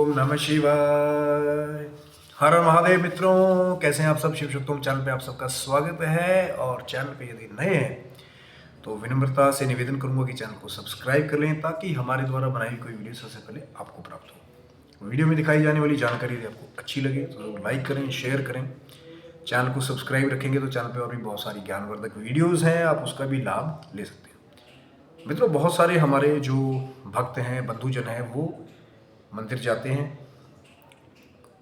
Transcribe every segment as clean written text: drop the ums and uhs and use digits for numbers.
ओम नमः शिवाय। हर हर महादेव मित्रों, कैसे हैं आप सब। शिव शक्तोम चैनल पे आप सबका स्वागत है। और चैनल पे यदि नए हैं तो विनम्रता से निवेदन करूंगा कि चैनल को सब्सक्राइब कर लें ताकि हमारे द्वारा बनाई कोई वीडियो सबसे पहले आपको प्राप्त हो। वीडियो में दिखाई जाने वाली जानकारी यदि आपको अच्छी लगे तो लाइक करें, शेयर करें। चैनल को सब्सक्राइब रखेंगे तो चैनल पर और भी बहुत सारी ज्ञानवर्धक वीडियोज़ हैं, आप उसका भी लाभ ले सकते हैं। मित्रों, बहुत सारे हमारे जो भक्त हैं, बंधुजन हैं, वो मंदिर जाते हैं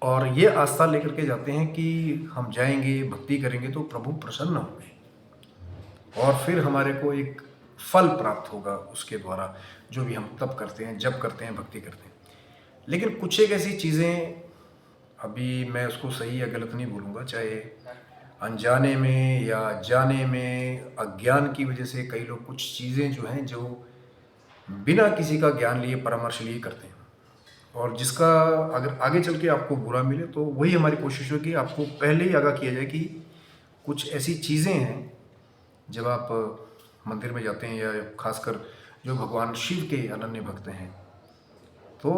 और ये आस्था लेकर के जाते हैं कि हम जाएंगे, भक्ति करेंगे तो प्रभु प्रसन्न होंगे और फिर हमारे को एक फल प्राप्त होगा उसके द्वारा, जो भी हम तप करते हैं, जप करते हैं, भक्ति करते हैं। लेकिन कुछ एक ऐसी चीज़ें, अभी मैं उसको सही या गलत नहीं बोलूँगा, चाहे अनजाने में या जाने में, अज्ञान की वजह से कई लोग कुछ चीज़ें जो हैं जो बिना किसी का ज्ञान लिए, परामर्श लिए करते हैं, और जिसका अगर आगे चल के आपको बुरा मिले तो वही हमारी कोशिश होगी आपको पहले ही आगाह किया जाए कि कुछ ऐसी चीज़ें हैं। जब आप मंदिर में जाते हैं या खासकर जो भगवान शिव के अनन्य भक्त हैं, तो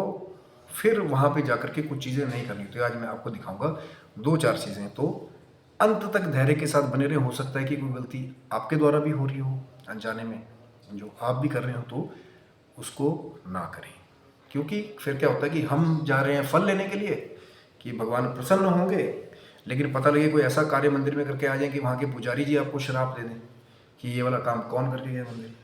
फिर वहाँ पे जाकर के कुछ चीज़ें नहीं करनी। तो आज मैं आपको दिखाऊंगा 2-4 चीज़ें, तो अंत तक धैर्य के साथ बने रहे। हो सकता है कि कोई गलती आपके द्वारा भी हो रही हो अनजाने में, जो आप भी कर रहे हो, तो उसको ना करें। क्योंकि फिर क्या होता है कि हम जा रहे हैं फल लेने के लिए कि भगवान प्रसन्न होंगे, लेकिन पता लगे कोई ऐसा कार्य मंदिर में करके आ जाए कि वहाँ के पुजारी जी आपको श्राप दे दें कि ये वाला काम कौन करके गया मंदिर।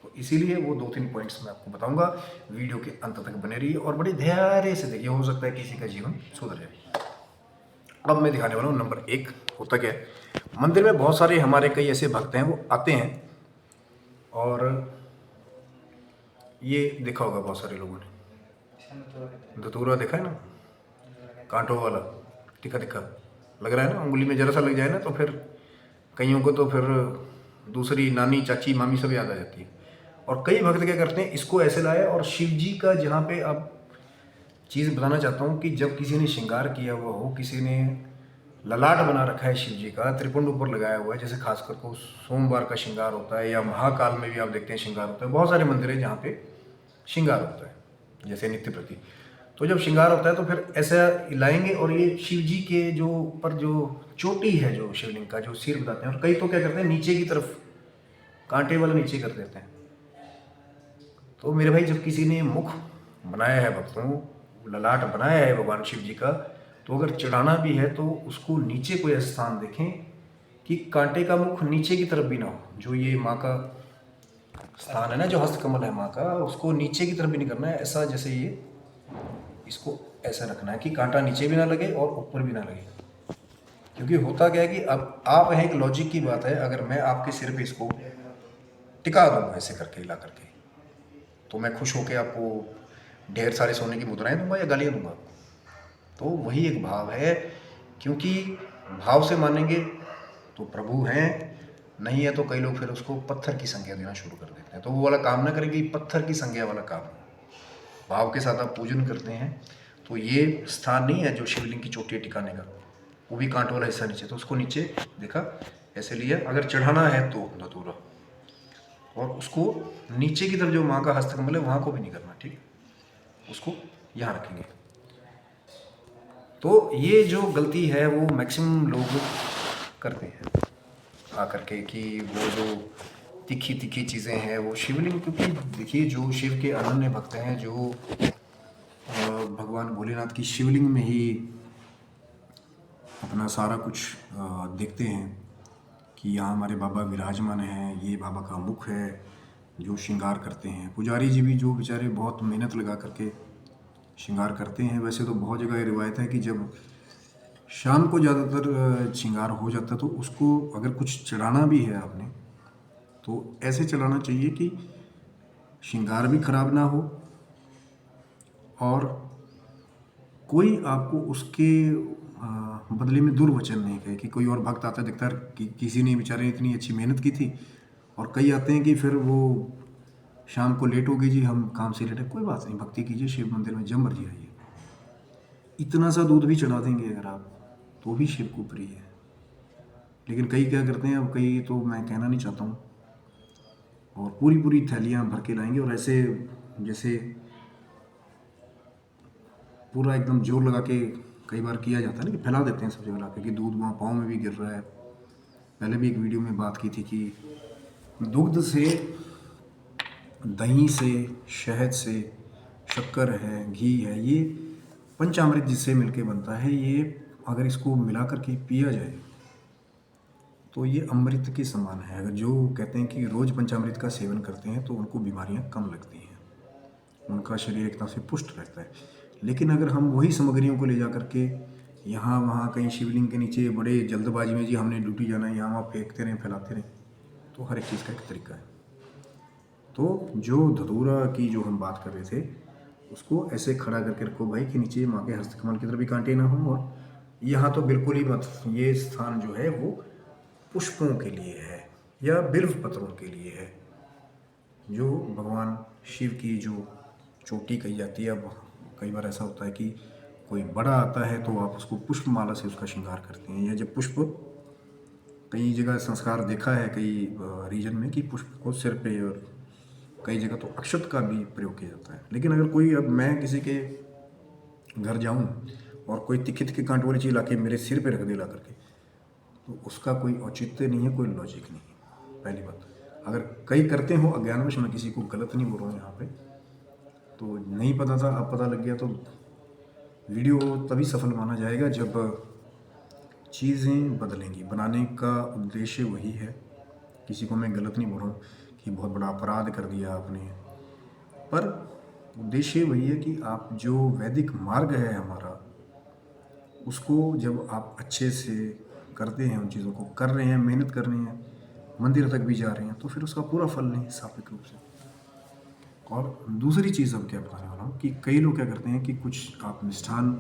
तो इसीलिए वो 2-3 पॉइंट्स मैं आपको बताऊंगा। वीडियो के अंत तक बने रहिए और बड़े धैर्य से देखिए, हो सकता है किसी का जीवन सुधर जाए। अब मैं दिखाने वाला हूँ नंबर 1। होता क्या है, मंदिर में बहुत सारे हमारे कई ऐसे भक्त हैं, वो आते हैं और ये देखा होगा बहुत सारे लोगों ने, धतूरा देखा है ना, कांटों वाला, तिखा तिखा लग रहा है ना, उंगली में जरा सा लग जाए ना तो फिर कईयों को तो फिर दूसरी नानी, चाची, मामी सब याद आ जाती है। और कई भक्त क्या करते हैं, इसको ऐसे लाए। और शिव जी का जहाँ पे अब चीज़ बताना चाहता हूँ कि जब किसी ने श्रृंगार किया हुआ हो, किसी ने ललाट बना रखा है शिव जी का, त्रिपुंड ऊपर लगाया हुआ है, जैसे खासकर को सोमवार का श्रृंगार होता है या महाकाल में भी आप देखते हैं श्रृंगार होता है। बहुत सारे मंदिर हैं जहाँ पे श्रृंगार होता है, जैसे नित्य प्रति। तो जब श्रृंगार होता है तो फिर ऐसा लाएंगे और ये शिव जी के जो ऊपर जो चोटी है, जो शिवलिंग का जो सिर बताते हैं, और कई तो क्या करते हैं नीचे की तरफ कांटे वाला नीचे कर देते हैं। तो मेरे भाई, जब किसी ने मुख बनाया है भक्तों, ललाट बनाया है भगवान शिव जी का, तो अगर चढ़ाना भी है तो उसको नीचे कोई स्थान देखें कि कांटे का मुख नीचे की तरफ भी ना हो। जो ये माँ का स्थान है ना, जो हस्तकमल है माँ का, उसको नीचे की तरफ भी नहीं करना है। ऐसा जैसे ये इसको ऐसा रखना है कि कांटा नीचे भी ना लगे और ऊपर भी ना लगे। क्योंकि होता क्या है कि अब आप हैं, एक लॉजिक की बात है, अगर मैं आपके सिर पे इसको टिका दूँ ऐसे करके हिला करके, तो मैं खुश होकर आपको ढेर सारे सोने की मुद्राएं दूंगा या गालियाँ दूंगा? तो वही एक भाव है। क्योंकि भाव से मानेंगे तो प्रभु हैं, नहीं है तो कई लोग फिर उसको पत्थर की संज्ञा देना शुरू कर देते हैं। तो वो वाला काम ना करेंगे, पत्थर की संज्ञा वाला काम हो। भाव के साथ आप पूजन करते हैं तो ये स्थान नहीं है जो शिवलिंग की चोटी टिकाने का, वो भी कांट वाला हिस्सा नीचे, तो उसको नीचे देखा ऐसे लिया। अगर चढ़ाना है तो धतूरा, और उसको नीचे की तरफ जो माँ का हस्तकमल है वहाँ को भी नहीं करना, ठीक, उसको यहाँ रखेंगे। तो ये जो गलती है वो मैक्सिमम लोग करते हैं आकर के, कि वो जो तीखी तीखी चीज़ें हैं वो शिवलिंग, क्योंकि देखिए जो शिव के अनन्य भक्त हैं, जो भगवान भोलेनाथ की शिवलिंग में ही अपना सारा कुछ देखते हैं कि यहाँ हमारे बाबा विराजमान हैं, ये बाबा का मुख है, जो श्रृंगार करते हैं। पुजारी जी भी जो बेचारे बहुत मेहनत लगा करके श्रृंगार करते हैं। वैसे तो बहुत जगह ये रिवायत है कि जब शाम को ज़्यादातर श्रृंगार हो जाता है तो उसको अगर कुछ चढ़ाना भी है आपने, तो ऐसे चढ़ाना चाहिए कि श्रृंगार भी खराब ना हो और कोई आपको उसके बदले में दुर्वचन नहीं कहे। कि कोई और भक्त आता है, दिखता है कि किसी ने बेचारे इतनी अच्छी मेहनत की थी, और कई आते हैं कि फिर वो शाम को लेट हो गई जी, हम काम से लेट है। कोई बात नहीं, भक्ति कीजिए शिव मंदिर में, जब मर्जी आइए। इतना सा दूध भी चढ़ा देंगे अगर आप, तो भी शिव को प्रिय है। लेकिन कई क्या करते हैं, अब कई तो मैं कहना नहीं चाहता हूँ, और पूरी पूरी थैलियाँ भर के लाएंगे और ऐसे जैसे पूरा एकदम जोर लगा के कई बार किया जाता है ना कि फैला देते हैं सब जगह ला के, दूध वहाँ पाँव में भी गिर रहा है। पहले भी एक वीडियो में बात की थी कि दुग्ध से, दही से, शहद से, शक्कर है, घी है, ये पंचामृत जिससे मिलके बनता है, ये अगर इसको मिला करके पिया जाए तो ये अमृत के समान है। अगर जो कहते हैं कि रोज़ पंचामृत का सेवन करते हैं तो उनको बीमारियां कम लगती हैं, उनका शरीर एक तरह से पुष्ट रहता है। लेकिन अगर हम वही सामग्रियों को ले जा करके यहाँ वहाँ कहीं शिवलिंग के नीचे बड़े जल्दबाजी में जी हमने ड्यूटी जाना है, यहाँ वहाँ फेंकते रहें, फैलाते रहें, तो हर एक चीज़ का एक तरीका है। तो जो धतूरा की जो हम बात कर रहे थे, उसको ऐसे खड़ा करके रखो भाई कि नीचे माँ के हस्तकमल की तरफ भी कांटे ना हो, और यहाँ तो बिल्कुल ही मत। ये स्थान जो है वो पुष्पों के लिए है या बिल्व पत्रों के लिए है, जो भगवान शिव की जो चोटी कही जाती है। अब कई बार ऐसा होता है कि कोई बड़ा आता है तो आप उसको पुष्प माला से उसका श्रृंगार करते हैं, या जब पुष्प, कई जगह संस्कार देखा है कई रीजन में कि पुष्प को सिर पे, और कई जगह तो अक्षत का भी प्रयोग किया जाता है। लेकिन अगर कोई, अब मैं किसी के घर जाऊं और कोई तिखे तिखे कांट वाली चीज़ लाके मेरे सिर पे रख दे ला करके, तो उसका कोई औचित्य नहीं है, कोई लॉजिक नहीं है। पहली बात, अगर कई करते हो अज्ञानवश, मैं किसी को गलत नहीं बोल रहा हूँ यहाँ पे, तो नहीं पता था अब पता लग गया, तो वीडियो तभी सफल माना जाएगा जब चीज़ें बदलेंगी। बनाने का उद्देश्य वही है, किसी को मैं गलत नहीं बोल रहा हूँ कि बहुत बड़ा अपराध कर दिया आपने, पर उद्देश्य वही है कि आप जो वैदिक मार्ग है हमारा, उसको जब आप अच्छे से करते हैं, उन चीज़ों को कर रहे हैं, मेहनत कर रहे हैं, मंदिर तक भी जा रहे हैं, तो फिर उसका पूरा फल नहीं सापेक्ष रूप से। और दूसरी चीज़ अब क्या बताने वाला हूँ कि कई लोग क्या करते हैं कि कुछ आप मिष्ठान,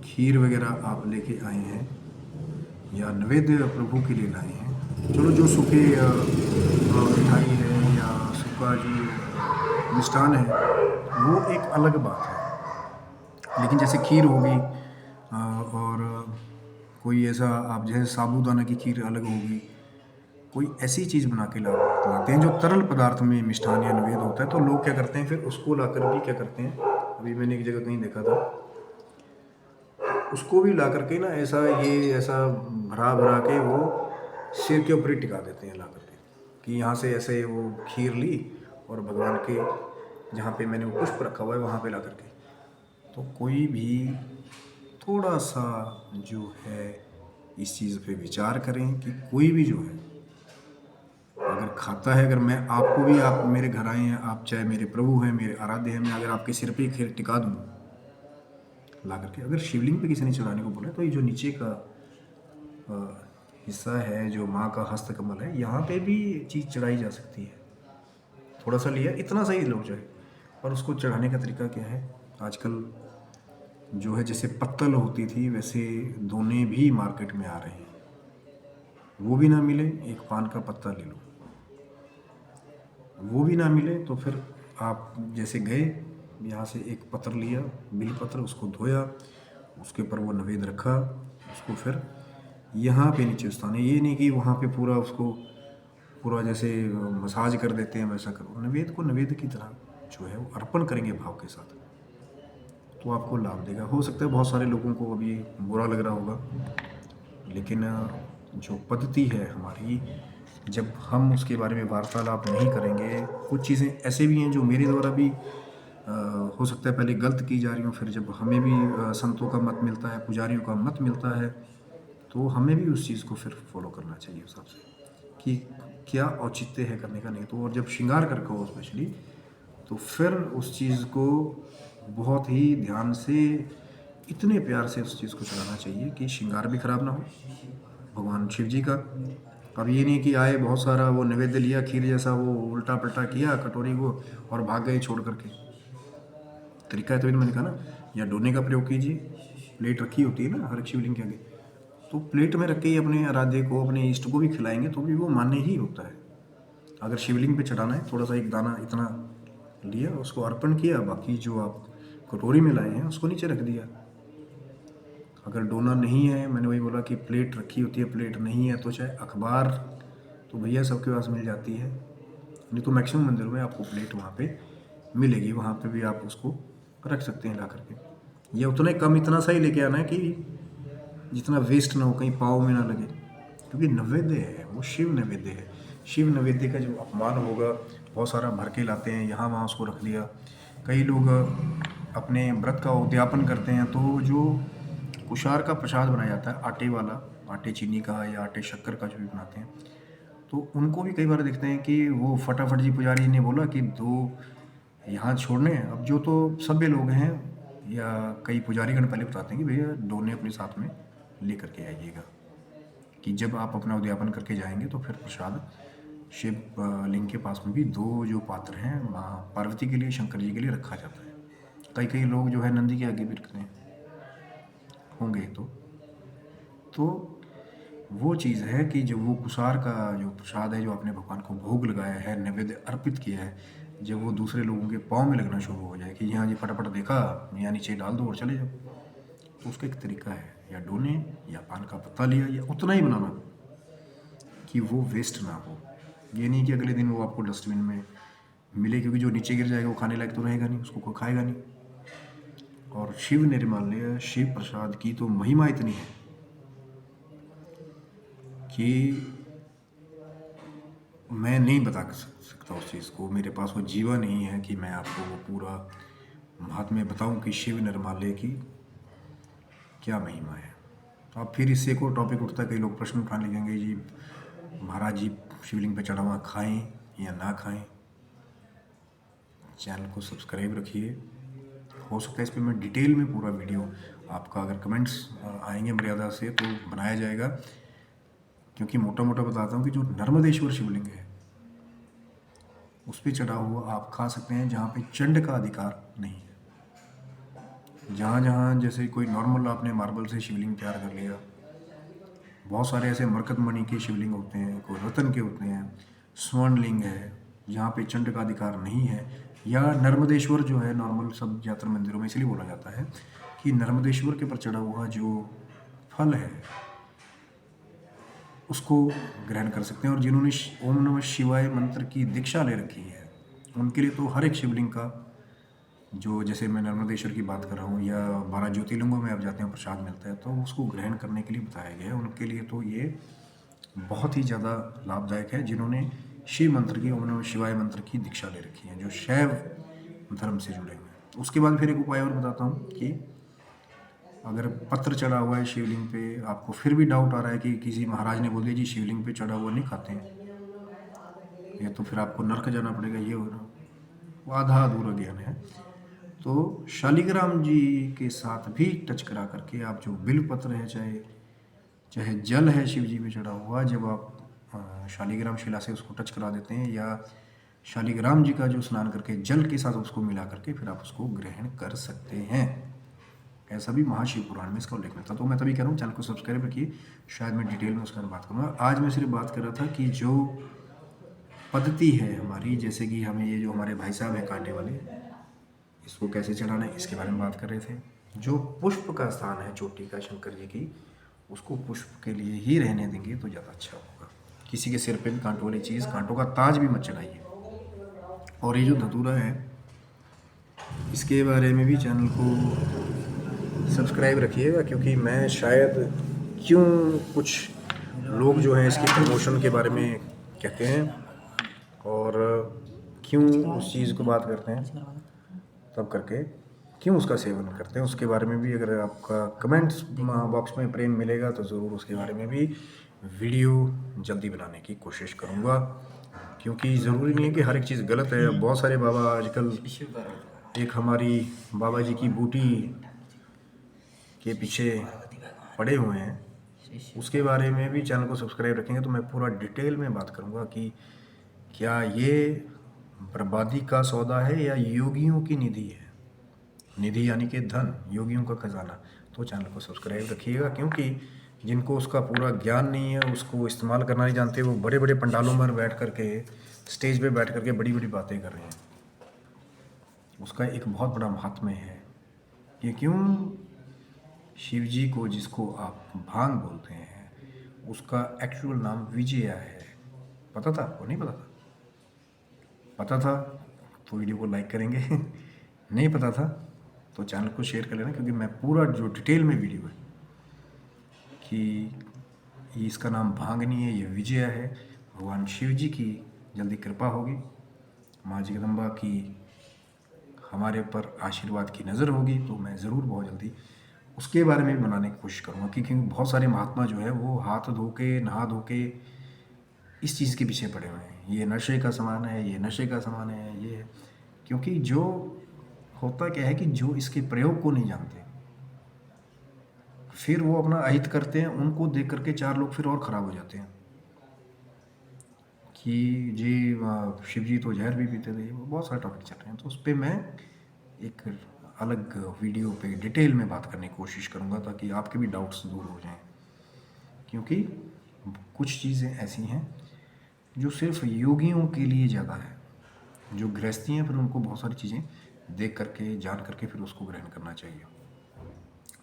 खीर वगैरह आप लेके आए हैं या नैवेद्य प्रभु के लिए लाए हैं, चलो जो सूखे मिठाई है या सूखा जो मिष्ठान है वो एक अलग बात है। लेकिन जैसे खीर हो गई, और कोई ऐसा आप जैसे साबूदाना की खीर अलग होगी, कोई ऐसी चीज़ बना के लाते हैं जो तरल पदार्थ में मिष्ठान या नैवेद्य होता है, तो लोग क्या करते हैं फिर उसको लाकर भी क्या करते हैं, अभी मैंने एक जगह कहीं देखा था, उसको भी ला करके ना ऐसा भरा भरा के वो सिर के ऊपर ही टिका देते हैं ला करके, कि यहाँ से ऐसे वो खीर ली और भगवान के जहाँ पे मैंने वो पुष्प रखा हुआ है वहाँ पे ला करके। तो कोई भी थोड़ा सा जो है इस चीज़ पे विचार करें कि कोई भी जो है अगर खाता है, अगर मैं आपको भी, आप मेरे घर आए हैं, आप चाहे मेरे प्रभु हैं, मेरे आराध्य हैं, मैं अगर आपके सिर पे खीर टिका दूँ ला करके, अगर शिवलिंग पे किसी ने चढ़ाने को बोला, तो ये जो नीचे का हिस्सा है जो माँ का हस्तकमल है, यहाँ पे भी चीज़ चढ़ाई जा सकती है। थोड़ा सा लिया, इतना सही लो चाहे, और उसको चढ़ाने का तरीका क्या है, आजकल जो है जैसे पत्तल होती थी वैसे दोने भी मार्केट में आ रहे हैं, वो भी ना मिले एक पान का पत्ता ले लो, वो भी ना मिले तो फिर आप जैसे गए यहाँ से एक पत्र लिया, बिल पत्र, उसको धोया, उसके ऊपर वो नैवेद्य रखा, उसको फिर यहाँ पे नीचे उतारना। ये नहीं कि वहाँ पे पूरा उसको पूरा जैसे मसाज कर देते हैं वैसा करो। नैवेद्य को नैवेद्य की तरह जो है वो अर्पण करेंगे भाव के साथ, तो आपको लाभ देगा। हो सकता है बहुत सारे लोगों को अभी बुरा लग रहा होगा, लेकिन जो पद्धति है हमारी, जब हम उसके बारे में वार्तालाप नहीं करेंगे, कुछ चीज़ें ऐसे भी हैं जो मेरे द्वारा भी हो सकता है पहले गलत की जा रही हो, फिर जब हमें भी संतों का मत मिलता है, पुजारियों का मत मिलता है, तो हमें भी उस चीज़ को फिर फॉलो करना चाहिए उस हिसाब से कि क्या औचित्य है करने का, नहीं तो। और जब श्रृंगार करके हो स्पेशली, तो फिर उस चीज़ को बहुत ही ध्यान से, इतने प्यार से उस चीज़ को चलाना चाहिए कि श्रृंगार भी खराब ना हो भगवान शिव जी का। अब ये नहीं कि आए बहुत सारा वो नैवेद्य लिया खीर जैसा, वो उल्टा पल्टा किया कटोरी को और भाग गए छोड़ करके। तरीका है, तभी तो मैंने कहा ना, या डोने का प्रयोग कीजिए, प्लेट रखी होती है ना हर एक शिवलिंग के आगे, तो प्लेट में रख के ही अपने आराध्य को, अपने इष्ट को भी खिलाएंगे तो भी वो मान्य ही होता है। अगर शिवलिंग पे चढ़ाना है, थोड़ा सा एक दाना इतना लिया, उसको अर्पण किया, बाकी जो आप कटोरी में लाए हैं उसको नीचे रख दिया। अगर डोना नहीं है, मैंने वही बोला कि प्लेट रखी होती है, प्लेट नहीं है तो चाहे अखबार तो भैया सबके पास मिल जाती है, नहीं तो मैक्सिमम मंदिरों में आपको प्लेट वहाँ पे मिलेगी, वहाँ पे भी आप उसको रख सकते हैं ला करके। ये उतना ही कम, इतना सा ही लेके आना है कि जितना वेस्ट ना हो, कहीं पाँव में ना लगे, क्योंकि नैवेद्य है, वो शिव नैवेद्य है। शिव नैवेद्य का जो अपमान होगा, बहुत सारा भर के लाते हैं, यहाँ वहाँ उसको रख दिया। कई लोग अपने व्रत का उद्यापन करते हैं, तो जो कुशार का प्रसाद बनाया जाता है, आटे वाला, आटे चीनी का या आटे शक्कर का जो भी बनाते हैं, तो उनको भी कई बार देखते हैं कि वो फटाफट जी पुजारी ने बोला कि 2 यहाँ छोड़ने हैं। अब जो तो सभ्य लोग हैं या कई पुजारीगण पहले बताते हैं कि भैया दोने अपने साथ में लेकर के आइएगा, कि जब आप अपना उद्यापन करके जाएंगे तो फिर प्रसाद शिव लिंग के पास में भी 2 जो पात्र हैं, माँ पार्वती के लिए, शंकर जी के लिए रखा जाता है। कई कई लोग जो है नंदी के आगे भी रखते हैं होंगे। तो वो चीज़ है कि जब वो कुसार का जो प्रसाद है, जो आपने भगवान को भोग लगाया है, नैवेद्य अर्पित किया है, जब वो दूसरे लोगों के पाँव में लगना शुरू हो जाए कि यहाँ जी फटाफट देखा, यहाँ नीचे डाल दो और चले जाओ, तो उसका एक तरीका है, या डोने या पान का पत्ता लिया, या उतना ही बनाना कि वो वेस्ट ना हो। ये नहीं कि अगले दिन वो आपको डस्टबिन में मिले, क्योंकि जो नीचे गिर जाएगा वो खाने लायक तो रहेगा नहीं, उसको कोई खाएगा नहीं। और शिव निर्माल्य, शिव प्रसाद की तो महिमा इतनी है कि मैं नहीं बता सकता उस चीज़ को, मेरे पास वो जीवा नहीं है कि मैं आपको वो पूरा महात्म्य बताऊं कि शिव निर्माल्य की क्या महिमा है। तो अब फिर इससे एक और टॉपिक उठता है, कई लोग प्रश्न उठाने लगेंगे, जी महाराज जी शिवलिंग पे चढ़ा हुआ खाएं या ना खाएं। चैनल को सब्सक्राइब रखिए, हो सकता है इस पर मैं डिटेल में पूरा वीडियो, आपका अगर कमेंट्स आएंगे मर्यादा से तो बनाया जाएगा, क्योंकि मोटा मोटा बताता हूँ कि जो नर्मदेश्वर शिवलिंग है उस पर चढ़ा हुआ आप खा सकते हैं, जहाँ पे चंड का अधिकार नहीं है। जहाँ जहाँ जैसे कोई नॉर्मल आपने मार्बल से शिवलिंग तैयार कर लिया, बहुत सारे ऐसे मरकत मणि के शिवलिंग होते हैं, कोई रतन के होते हैं, स्वर्णलिंग है, जहाँ पे चंड का अधिकार नहीं है। या नर्मदेश्वर जो है, नॉर्मल सब यात्रा मंदिरों में इसलिए बोला जाता है कि नर्मदेश्वर के ऊपर चढ़ा हुआ जो फल है उसको ग्रहण कर सकते हैं। और जिन्होंने ओम नमः शिवाय मंत्र की दीक्षा ले रखी है, उनके लिए तो हर एक शिवलिंग का, जो जैसे मैं नर्मदेश्वर की बात कर रहा हूँ, या 12 ज्योतिर्लिंगों में आप जाते हैं प्रसाद मिलता है, तो उसको ग्रहण करने के लिए बताया गया है। उनके लिए तो ये बहुत ही ज़्यादा लाभदायक है, जिन्होंने शिव मंत्र की, ओम नमः शिवाय मंत्र की दीक्षा ले रखी है, जो शैव धर्म से जुड़े हुए हैं। उसके बाद फिर एक उपाय और बताता हूँ कि अगर पत्र चढ़ा हुआ है शिवलिंग पे, आपको फिर भी डाउट आ रहा है कि किसी महाराज ने बोल दिया जी शिवलिंग पे चढ़ा हुआ नहीं खाते हैं, ये तो फिर आपको नर्क जाना पड़ेगा, ये हो रहा, वो आधा अधूरा ज्ञान है। तो शालिग्राम जी के साथ भी टच करा करके आप जो बिल्व पत्र है, चाहे चाहे जल है शिव जी पे चढ़ा हुआ, जब आप शालिग्राम शिला से उसको टच करा देते हैं, या शालिग्राम जी का जो स्नान करके जल के साथ उसको मिला करके फिर आप उसको ग्रहण कर सकते हैं। ऐसा भी महाशिव पुराण में इसका उल्लेख मिलता है। तो मैं तभी कह रहा हूँ चैनल को सब्सक्राइब रखिए, शायद मैं डिटेल में उसके बारे में बात करूँगा। आज मैं सिर्फ बात कर रहा था कि जो पद्धति है हमारी, जैसे कि हमें ये जो हमारे भाई साहब हैं कांटे वाले, इसको कैसे चढ़ाना है इसके बारे में बात कर रहे थे। जो पुष्प का स्थान है चोटी का शंकर जी की, उसको पुष्प के लिए ही रहने देंगे तो ज़्यादा अच्छा होगा। किसी के सिर पे भी कांटों वाली चीज़, कांटों का ताज भी मत चढ़ाइए। और ये जो धतूरा है, इसके बारे में भी चैनल को सब्सक्राइब रखिएगा, क्योंकि मैं शायद क्यों कुछ लोग जो हैं इसके प्रमोशन के बारे में कहते हैं और क्यों उस चीज़ को बात करते हैं, तब करके क्यों उसका सेवन करते हैं, उसके बारे में भी अगर आपका कमेंट्स बॉक्स में प्रेम मिलेगा तो ज़रूर उसके बारे में भी वीडियो जल्दी बनाने की कोशिश करूँगा। क्योंकि ज़रूरी नहीं है कि हर एक चीज़ गलत है। बहुत सारे बाबा आजकल, एक हमारी बाबा जी की बूटी के पीछे पड़े हुए हैं, उसके बारे में भी चैनल को सब्सक्राइब रखेंगे तो मैं पूरा डिटेल में बात करूँगा कि क्या ये बर्बादी का सौदा है या योगियों की निधि है। निधि यानी कि धन, योगियों का खजाना। तो चैनल को सब्सक्राइब रखिएगा, क्योंकि जिनको उसका पूरा ज्ञान नहीं है, उसको इस्तेमाल करना नहीं जानते, वो बड़े बड़े पंडालों में बैठ करके, स्टेज पे बैठ करके बड़ी बड़ी बातें कर रहे हैं। उसका एक बहुत बड़ा महात्म्य है। ये क्यों, शिव जी को जिसको आप भांग बोलते हैं, उसका एक्चुअल नाम विजया है। पता था आपको? नहीं पता था? पता था तो वीडियो को लाइक करेंगे। नहीं पता था तो चैनल को शेयर कर लेना, क्योंकि मैं पूरा जो डिटेल में वीडियो है कि ये इसका नाम भांगनी है, ये विजय है, भगवान शिव जी की जल्दी कृपा होगी, माँ जगदम्बा की हमारे ऊपर आशीर्वाद की नज़र होगी, तो मैं ज़रूर बहुत जल्दी उसके बारे में बनाने की कोशिश करूँगा। क्योंकि बहुत सारे महात्मा जो है वो हाथ धो के नहा धो के इस चीज़ के पीछे पड़े हुए हैं, ये नशे का सामान है, ये नशे का सामान है, ये है। क्योंकि जो होता क्या है कि जो इसके प्रयोग को नहीं जानते, फिर वो अपना अहित करते हैं, उनको देख करके 4 लोग फिर और ख़राब हो जाते हैं कि जी शिव जी तो जहर भी पीते थे। बहुत सारे टॉपिक चल रहे हैं, तो उस पर मैं एक अलग वीडियो पे डिटेल में बात करने की कोशिश करूँगा, ताकि आपके भी डाउट्स दूर हो जाएं। क्योंकि कुछ चीज़ें ऐसी हैं जो सिर्फ योगियों के लिए ज़्यादा है, जो गृहस्थी हैं फिर उनको बहुत सारी चीज़ें देख करके जान करके फिर उसको ग्रहण करना चाहिए।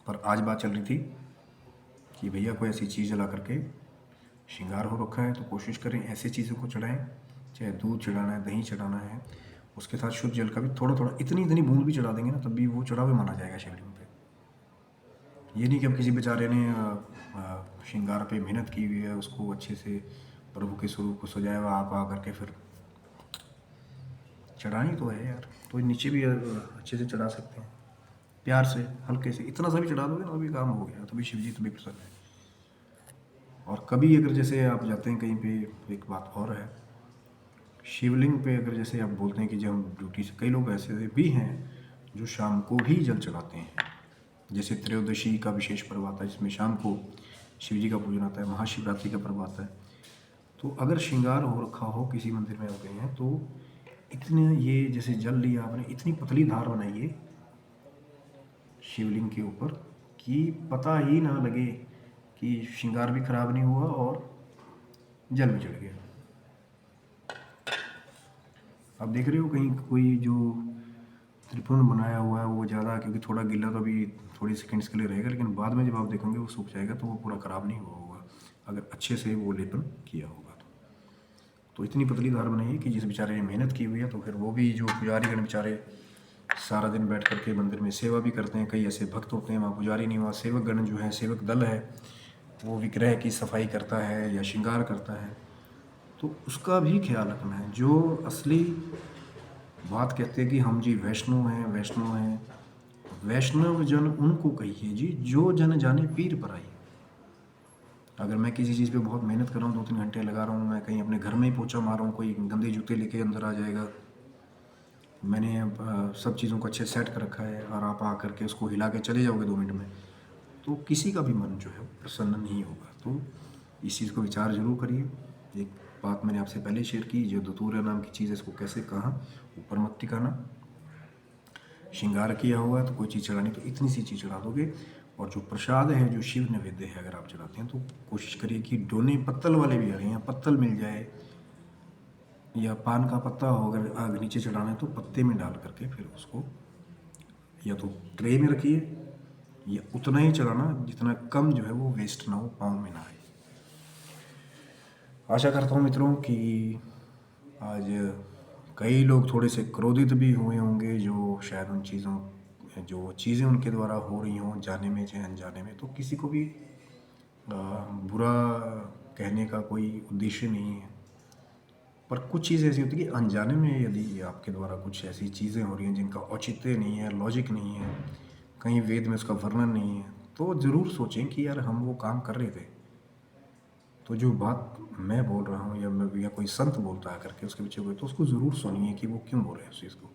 पर आज बात चल रही थी कि भैया कोई ऐसी चीज़ जला करके श्रृंगार हो रखा है तो कोशिश करें ऐसी चीज़ों को चढ़ाएं, चाहे दूध चढ़ाना है, दही चढ़ाना है, उसके साथ शुद्ध जल का भी थोड़ा थोड़ा इतनी इतनी बूंद भी चढ़ा देंगे ना, तब भी वो चढ़ावे माना जाएगा शिवलिंग पे। ये नहीं कि अब किसी बेचारे ने श्रृंगार पे मेहनत की हुई है, उसको अच्छे से प्रभु के स्वरूप को सजाया हुआ, आप आ करके फिर चढ़ानी तो है यार, तो नीचे भी अच्छे से चढ़ा सकते हैं, प्यार से हल्के से इतना सा भी चढ़ा दोगे ना तो भी काम हो गया, तभी शिव जी तभी प्रसन्न है। और कभी अगर जैसे आप जाते हैं कहीं पे, एक बात और है, शिवलिंग पे अगर जैसे आप बोलते हैं कि जब हम ड्यूटी से, कई लोग ऐसे भी हैं जो शाम को भी जल चढ़ाते हैं। जैसे त्रयोदशी का विशेष पर्व आता है जिसमें शाम को शिव जी का पूजन आता है, महाशिवरात्रि का पर्व आता है। तो अगर श्रृंगार हो रखा हो, किसी मंदिर में हो गए हैं, तो इतने ये जैसे जल लिया आपने, इतनी पतली धार बनाइए शिवलिंग के ऊपर कि पता ही ना लगे कि श्रृंगार भी खराब नहीं हुआ और जल भी चढ़ गया। आप देख रहे हो कहीं कोई जो त्रिपुरण बनाया हुआ है वो ज़्यादा, क्योंकि थोड़ा गीला तो अभी थोड़ी सेकंड्स के लिए रहेगा, लेकिन बाद में जब आप देखोगे वो सूख जाएगा, तो वो पूरा ख़राब नहीं हुआ होगा अगर अच्छे से वो लेपन किया होगा। तो इतनी पतली धार बनाइए कि जिस बेचारे ने मेहनत की हुई है, तो फिर वो भी जो पुजारीगण बेचारे सारा दिन बैठ करके मंदिर में सेवा भी करते हैं, कई ऐसे भक्त होते हैं, वहाँ पुजारी नहीं, वहाँ सेवक गण जो है, सेवक दल है, वो विग्रह की सफाई करता है या श्रृंगार करता है, तो उसका भी ख्याल रखना है। जो असली बात कहते हैं कि हम जी वैष्णव हैं, वैष्णव हैं, वैष्णव जन उनको कहिए जी जो जन जाने पीर पर आई। अगर मैं किसी चीज़ पे बहुत मेहनत कर रहा हूँ, 2-3 घंटे लगा रहा हूँ, मैं कहीं अपने घर में ही पोछा मार रहा हूँ, कोई गंदे जूते लेके अंदर आ जाएगा, मैंने सब चीज़ों को अच्छे सेट कर रखा है, और आप आ करके उसको हिला के चले जाओगे 2 मिनट में, तो किसी का भी मन जो है प्रसन्न नहीं होगा। तो इस चीज़ को विचार जरूर करिए। एक बात मैंने आपसे पहले शेयर की, जो धतूरा नाम की चीज़ है, इसको कैसे कहाँ ऊपर मत टिकाना, श्रृंगार किया हुआ है तो कोई चीज़ चढ़ानी तो इतनी सी चीज़ चढ़ा दोगे। और जो प्रसाद है, जो शिव नैवेद्य है, अगर आप चढ़ाते हैं तो कोशिश करिए कि डोने पत्तल वाले भी आ रहे हैं, पत्तल मिल जाए, या पान का पत्ता हो, अगर आग नीचे चढ़ाना है तो पत्ते में डाल करके फिर उसको या तो ट्रे में रखिए, या उतना ही चढ़ाना जितना कम जो है वो वेस्ट ना हो, पाँव में ना आए। आशा करता हूँ मित्रों कि आज कई लोग थोड़े से क्रोधित भी हुए होंगे, जो शायद उन चीज़ों, जो चीज़ें उनके द्वारा हो रही हों, जाने में चाहे अनजाने में, तो किसी को भी बुरा कहने का कोई उद्देश्य नहीं है। पर कुछ चीज़ें ऐसी होती है कि अनजाने में यदि आपके द्वारा कुछ ऐसी चीज़ें हो रही हैं जिनका औचित्य नहीं है, लॉजिक नहीं है, कहीं वेद में उसका वर्णन नहीं है, तो ज़रूर सोचें कि यार हम वो काम कर रहे थे, तो जो बात मैं बोल रहा हूँ या कोई संत बोलता है करके उसके पीछे कोई, तो उसको ज़रूर सुनिए कि वो क्यों बोल रहे हैं उस चीज़ को।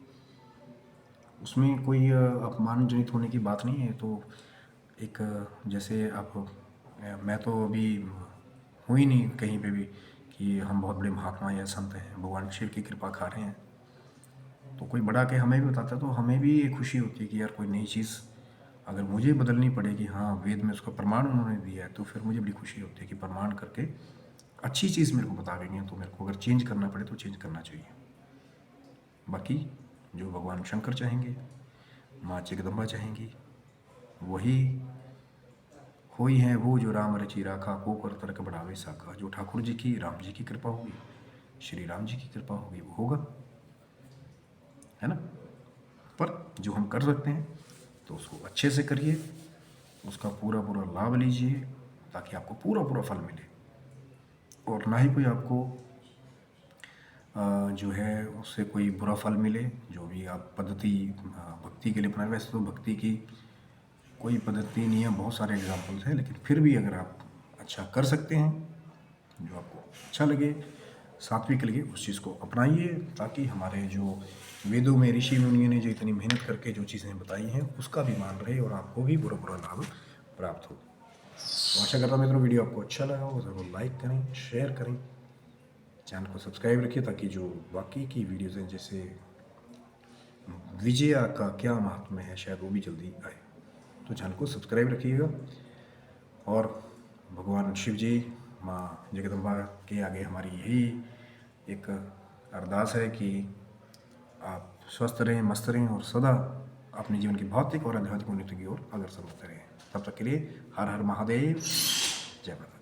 उसमें कोई अपमानजनित होने की बात नहीं है। तो एक जैसे आप, मैं तो अभी हूँ ही नहीं कहीं पे भी कि हम बहुत बड़े महात्मा या संत हैं, भगवान शिव की कृपा खा रहे हैं, तो कोई बड़ा के हमें भी बताता है तो हमें भी ये खुशी होती है कि यार कोई नई चीज़ अगर मुझे बदलनी पड़ेगी, हाँ वेद में उसका प्रमाण उन्होंने दिया है, तो फिर मुझे बड़ी खुशी होती है कि प्रमाण करके अच्छी चीज़ मेरे को बता रही हैं, तो मेरे को अगर चेंज करना पड़े तो चेंज करना चाहिए। बाकी जो भगवान शंकर चाहेंगे, माँ जगदम्बा चाहेंगी, वही होई है वो जो राम रचि राखा, को कर तर्क बढ़ावे साखा। जो ठाकुर जी की, राम जी की कृपा होगी, श्री राम जी की कृपा होगी, वो होगा, है ना। पर जो हम कर सकते हैं तो उसको अच्छे से करिए, उसका पूरा पूरा लाभ लीजिए ताकि आपको पूरा पूरा फल मिले, और ना ही कोई आपको जो है उससे कोई बुरा फल मिले। जो भी आप पद्धति भक्ति के लिए अपनाए, वैसे तो भक्ति की कोई पद्धति नहीं है, बहुत सारे एग्जाम्पल्स हैं, लेकिन फिर भी अगर आप अच्छा कर सकते हैं, जो आपको अच्छा लगे, सात्विक लगे, उस चीज़ को अपनाइए, ताकि हमारे जो वेदों में ऋषि मुनियों ने जो इतनी मेहनत करके जो चीज़ें बताई हैं उसका भी मान रहे और आपको भी बुरा बुरा लाभ प्राप्त हो। तो आशा करता हूँ मित्रों वीडियो आपको अच्छा लगा हो, ज़रूर लाइक करें, शेयर करें, चैनल को सब्सक्राइब रखिए ताकि जो बाकी की वीडियोज़ हैं, जैसे विजया का क्या महात्म्य है, शायद वो भी जल्दी आए। तो चैनल को सब्सक्राइब रखिएगा, और भगवान शिव जी, माँ जगदम्बा के आगे हमारी यही एक अरदास है कि आप स्वस्थ रहें, मस्त रहें और सदा अपने जीवन की भौतिक और आध्यात्मिक उन्नति की ओर अग्रसर होते रहें। तब तक के लिए हर हर महादेव, जय माता।